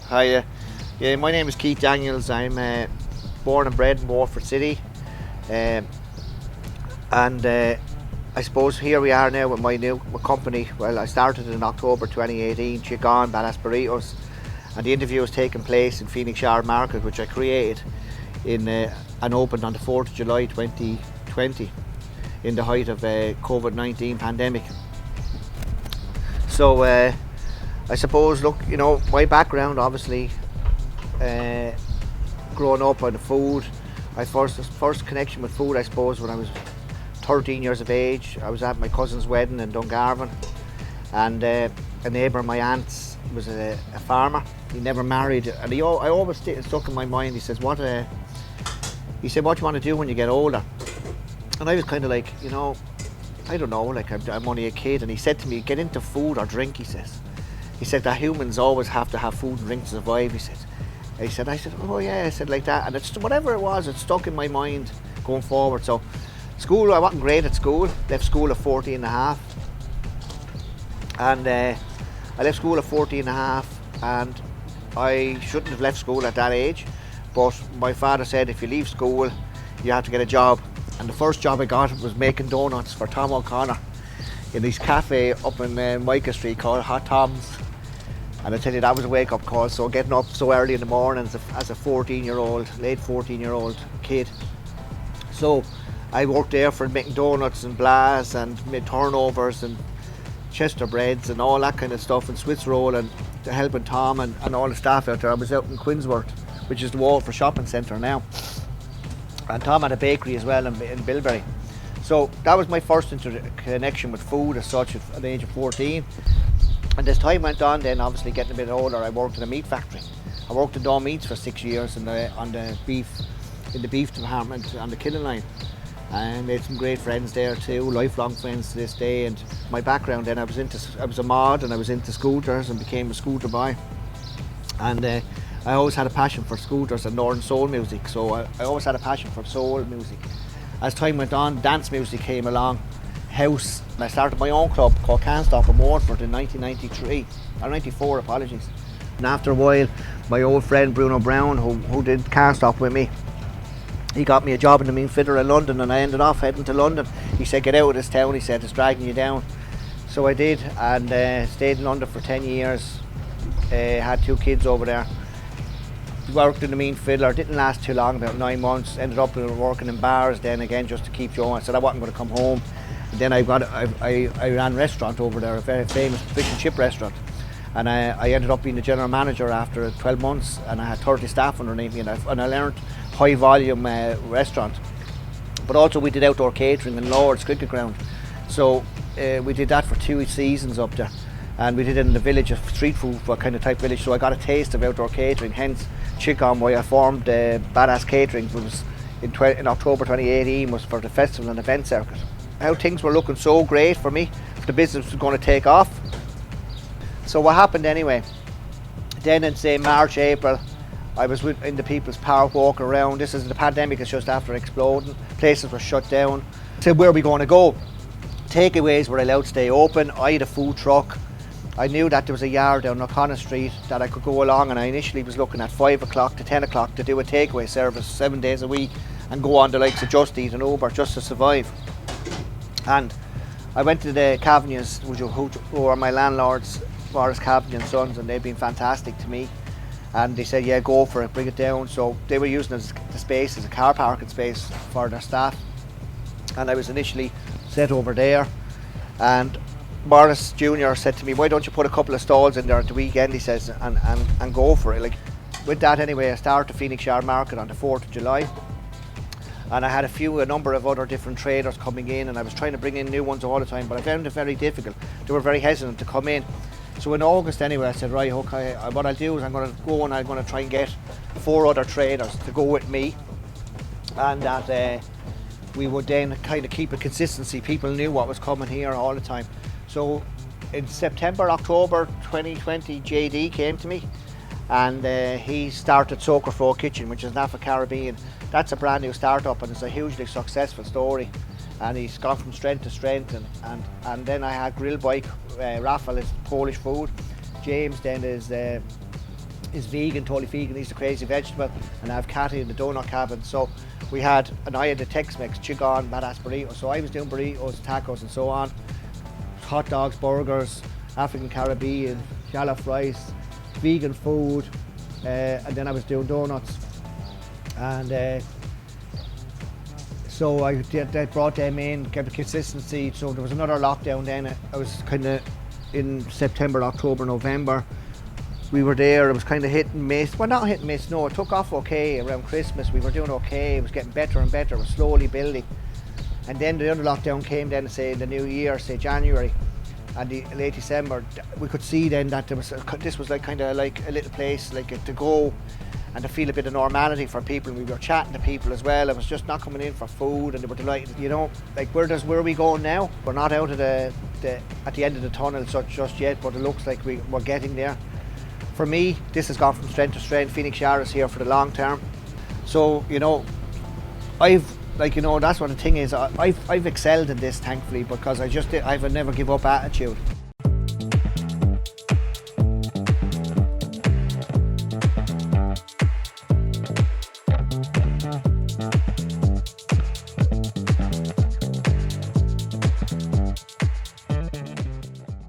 Hi, yeah, my name is Keith Daniels. I'm born and bred in Waterford City, um, and I suppose here we are now with my new company. Well, I started in October 2018, Chicken Badass Burritos, and the interview was taking place in Phoenix Yard Market, which I created in and opened on the 4th of July 2020, in the height of COVID-19 pandemic. So I suppose, look, my background, obviously, uh, growing up on the food, my first connection with food, I suppose, when I was 13 years of age. I was at my cousin's wedding in Dungarvan, and a neighbour of my aunt's was a farmer. He never married, and I always stuck in my mind. He says, he said, what do you want to do when you get older? And I was kind of like, I don't know, like I'm only a kid. And he said to me, get into food or drink, he says. He said that humans always have to have food and drink to survive, he said. I said, oh yeah, I said like that. And it's whatever it was, it stuck in my mind going forward. So school, I wasn't great at school. Left school at 14 and a half. And I left school at 14 and a half, and I shouldn't have left school at that age. But my father said, if you leave school, you have to get a job. And the first job I got was making donuts for Tom O'Connor in his cafe up in Micah Street called Hot Tom's. And I tell you, that was a wake-up call. So getting up so early in the morning as a 14-year-old, late 14-year-old kid. So I worked there for making donuts and blas and made turnovers and Chester breads and all that kind of stuff, and Swiss roll, and helping Tom and all the staff out there. I was out in Quinsworth, which is the Waterford shopping centre now. And Tom had a bakery as well in Bilberry. So that was my first connection with food as such at the age of 14. And as time went on, then obviously getting a bit older, I worked in a meat factory. I worked in Dawn Meats for 6 years in the beef department on the killing line. And made some great friends there too, lifelong friends to this day. And my background then, I was a mod, and I was into scooters and became a scooter boy. And I always had a passion for scooters and Northern soul music, so I always had a passion for soul music. As time went on, dance music came along, house, and I started my own club called Can't Stop in Waterford in 1993, or 94, apologies. And after a while, my old friend Bruno Brown, who did Can't Stop with me, he got me a job in the Mean Fiddler in London, and I ended off heading to London. He said, get out of this town, he said, it's dragging you down. So I did, and stayed in London for 10 years, had 2 kids over there. Worked in the Mean Fiddler, didn't last too long, about 9 months. Ended up working in bars then again, just to keep going. I said I wasn't going to come home. And then I ran a restaurant over there, a very famous fish and chip restaurant. And I ended up being the general manager after 12 months, and I had 30 staff underneath me, and I learned high volume restaurant. But also we did outdoor catering in Lord's cricket ground. So we did that for 2 seasons up there. And we did it in the village, a street food kind of type village, so I got a taste of outdoor catering, hence Chicken, why I formed Badass Catering, was in October 2018, was for the festival and event circuit. How things were looking so great for me, the business was going to take off. So what happened anyway, then in say March, April, I was in the People's Park walking around. This is the pandemic, is just after exploding, places were shut down. Said, where are we going to go? Takeaways were allowed to stay open. I had a food truck. I knew that there was a yard down O'Connor Street that I could go along, and I initially was looking at 5 o'clock to 10 o'clock to do a takeaway service 7 days a week and go on the likes of Just Eat and Uber just to survive. And I went to the Cavanians, who are my landlords, Morris Cavanagh and Sons, and they've been fantastic to me. And they said, yeah, go for it, bring it down. So they were using the space as a car parking space for their staff. And I was initially set over there. And Morris Jr. said to me, why don't you put a couple of stalls in there at the weekend, he says, and go for it. Like, with that anyway, I started the Phoenix Yard Market on the 4th of July. And I had a number of other different traders coming in, and I was trying to bring in new ones all the time, but I found it very difficult. They were very hesitant to come in. So in August anyway, I said, right, okay, what I'll do is I'm going to go and I'm going to try and get 4 other traders to go with me, and that we would then kind of keep a consistency. People knew what was coming here all the time. So in September, October 2020, JD came to me, and he started Soaker Flow Kitchen, which is an Afro-Caribbean. That's a brand new startup, and it's a hugely successful story. And he's gone from strength to strength. And then I had Grill Bike, Rafael is Polish food. James then is is vegan, totally vegan. He's the crazy vegetable, and I have Cathy in the donut cabin. So we had, and I had the Tex-Mex, chicken, badass burritos. So I was doing burritos, tacos, and so on. Hot dogs, burgers, African Caribbean, jollof rice, vegan food, and then I was doing donuts. And so I brought them in, kept the consistency. So there was another lockdown then. I was kind of in September, October, November. We were there, it was kind of hit and miss. Well, not hit and miss, no, it took off okay around Christmas. We were doing okay, it was getting better and better, it was slowly building. And then the other lockdown came then, say, the new year, say January, and the late December. We could see then that this was like kind of like a little place, like to go and to feel a bit of normality for people. And we were chatting to people as well. It was just not coming in for food, and they were delighted. You know, like where are we going now? We're not out of at the end of the tunnel just yet, but it looks like we're getting there. For me, this has gone from strength to strength. Phoenix Yard is here for the long term. So, you know, that's what the thing is. I've excelled in this, thankfully, because I've a never give up attitude.